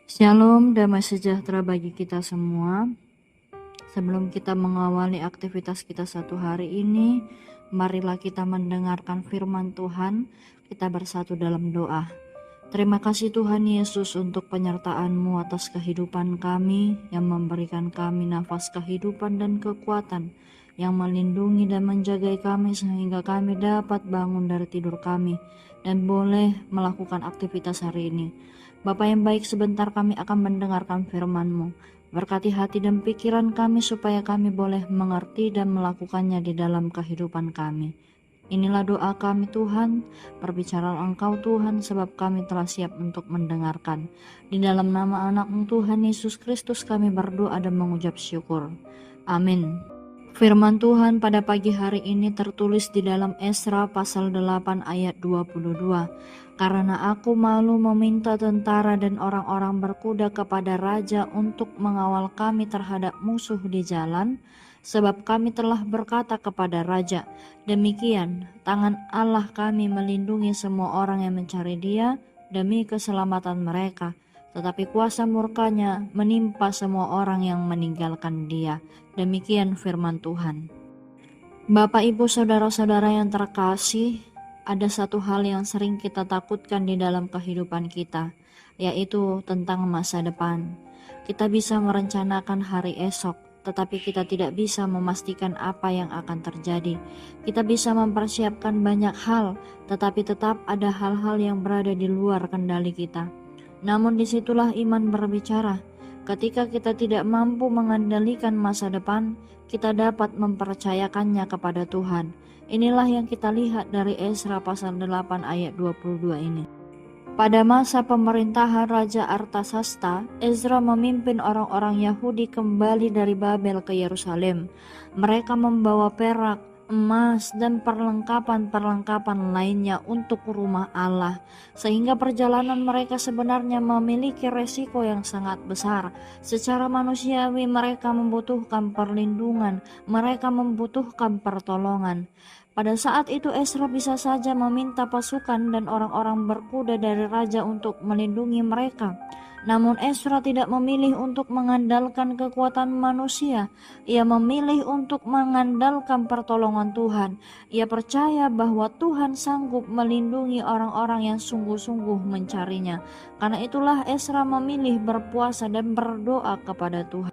Shalom, damai sejahtera bagi kita semua. Sebelum kita mengawali aktivitas kita satu hari ini, marilah kita mendengarkan firman Tuhan. Kita bersatu dalam doa. Terima kasih Tuhan Yesus untuk penyertaan-Mu atas kehidupan kami, yang memberikan kami nafas kehidupan dan kekuatan, yang melindungi dan menjaga kami sehingga kami dapat bangun dari tidur kami dan boleh melakukan aktivitas hari ini. Bapa yang baik, sebentar kami akan mendengarkan firman-Mu. Berkati hati dan pikiran kami supaya kami boleh mengerti dan melakukannya di dalam kehidupan kami. Inilah doa kami Tuhan, berbicara Engkau Tuhan, sebab kami telah siap untuk mendengarkan. Di dalam nama anak-Mu Tuhan Yesus Kristus kami berdoa dan mengucap syukur. Amin. Firman Tuhan pada pagi hari ini tertulis di dalam Esra pasal 8 ayat 22. Karena aku malu meminta tentara dan orang-orang berkuda kepada raja untuk mengawal kami terhadap musuh di jalan, sebab kami telah berkata kepada raja, demikian tangan Allah kami melindungi semua orang yang mencari Dia demi keselamatan mereka. Tetapi kuasa murkanya menimpa semua orang yang meninggalkan Dia. Demikian firman Tuhan. Bapak, Ibu, saudara-saudara yang terkasih, ada satu hal yang sering kita takutkan di dalam kehidupan kita, yaitu tentang masa depan. Kita bisa merencanakan hari esok, tetapi kita tidak bisa memastikan apa yang akan terjadi. Kita bisa mempersiapkan banyak hal, tetapi tetap ada hal-hal yang berada di luar kendali kita. Namun disitulah iman berbicara. Ketika kita tidak mampu mengendalikan masa depan, kita dapat mempercayakannya kepada Tuhan. Inilah yang kita lihat dari Esra pasal 8 ayat 22 ini. Pada masa pemerintahan Raja Artasasta, Ezra memimpin orang-orang Yahudi kembali dari Babel ke Yerusalem. Mereka membawa perak, emas, dan perlengkapan-perlengkapan lainnya untuk rumah Allah, sehingga perjalanan mereka sebenarnya memiliki resiko yang sangat besar. Secara manusiawi mereka membutuhkan perlindungan, mereka membutuhkan pertolongan. Pada saat itu Esra bisa saja meminta pasukan dan orang-orang berkuda dari raja untuk melindungi mereka. Namun Esra tidak memilih untuk mengandalkan kekuatan manusia. Ia memilih untuk mengandalkan pertolongan Tuhan. Ia percaya bahwa Tuhan sanggup melindungi orang-orang yang sungguh-sungguh mencarinya. Karena itulah Esra memilih berpuasa dan berdoa kepada Tuhan.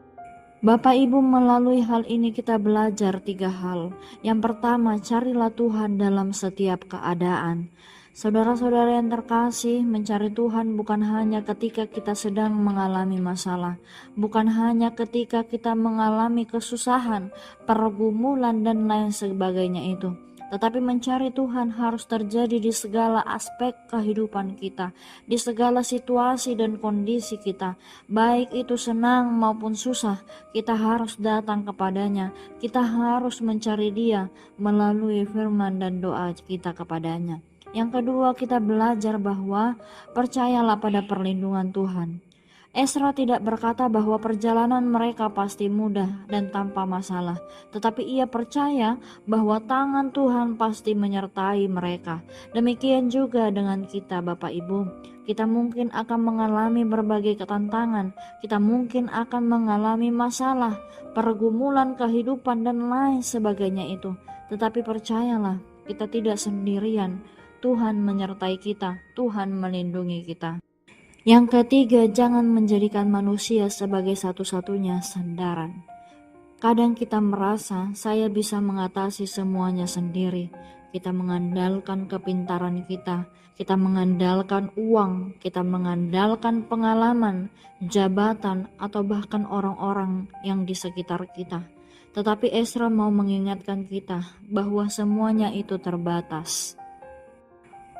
Bapak Ibu, melalui hal ini kita belajar 3 hal. Yang pertama, carilah Tuhan dalam setiap keadaan. Saudara-saudara yang terkasih, mencari Tuhan bukan hanya ketika kita sedang mengalami masalah, bukan hanya ketika kita mengalami kesusahan, pergumulan dan lain sebagainya itu. Tetapi mencari Tuhan harus terjadi di segala aspek kehidupan kita, di segala situasi dan kondisi kita, baik itu senang maupun susah. Kita harus datang kepadanya, kita harus mencari Dia melalui firman dan doa kita kepadanya. Yang kedua, kita belajar bahwa percayalah pada perlindungan Tuhan. Esra tidak berkata bahwa perjalanan mereka pasti mudah dan tanpa masalah, tetapi ia percaya bahwa tangan Tuhan pasti menyertai mereka. Demikian juga dengan kita, Bapak Ibu. Kita mungkin akan mengalami berbagai ketantangan, kita mungkin akan mengalami masalah, pergumulan kehidupan dan lain sebagainya itu. Tetapi percayalah, kita tidak sendirian. Tuhan menyertai kita, Tuhan melindungi kita. Yang ketiga, jangan menjadikan manusia sebagai satu-satunya sandaran. Kadang kita merasa saya bisa mengatasi semuanya sendiri. Kita mengandalkan kepintaran kita mengandalkan uang, kita mengandalkan pengalaman, jabatan, atau bahkan orang-orang yang di sekitar kita. Tetapi Esra mau mengingatkan kita bahwa semuanya itu terbatas.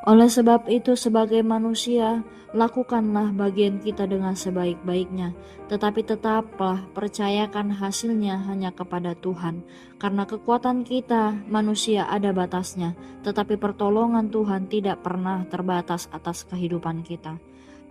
Oleh sebab itu, sebagai manusia, lakukanlah bagian kita dengan sebaik-baiknya, tetapi tetaplah percayakan hasilnya hanya kepada Tuhan, karena kekuatan kita manusia ada batasnya, tetapi pertolongan Tuhan tidak pernah terbatas atas kehidupan kita.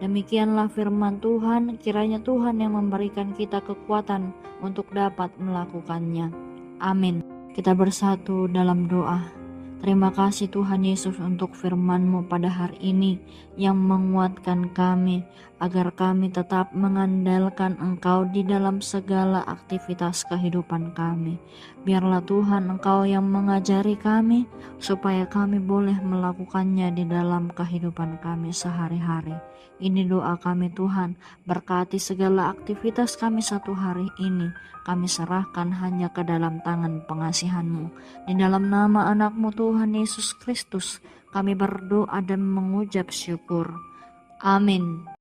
Demikianlah firman Tuhan, kiranya Tuhan yang memberikan kita kekuatan untuk dapat melakukannya. Amin. Kita bersatu dalam doa. Terima kasih Tuhan Yesus untuk firman-Mu pada hari ini yang menguatkan kami agar kami tetap mengandalkan Engkau di dalam segala aktivitas kehidupan kami. Biarlah Tuhan Engkau yang mengajari kami supaya kami boleh melakukannya di dalam kehidupan kami sehari-hari. Ini doa kami Tuhan, berkati segala aktivitas kami satu hari ini. Kami serahkan hanya ke dalam tangan pengasihan-Mu. Di dalam nama anak-Mu Tuhan Yesus Kristus, kami berdoa dan mengucap syukur. Amin.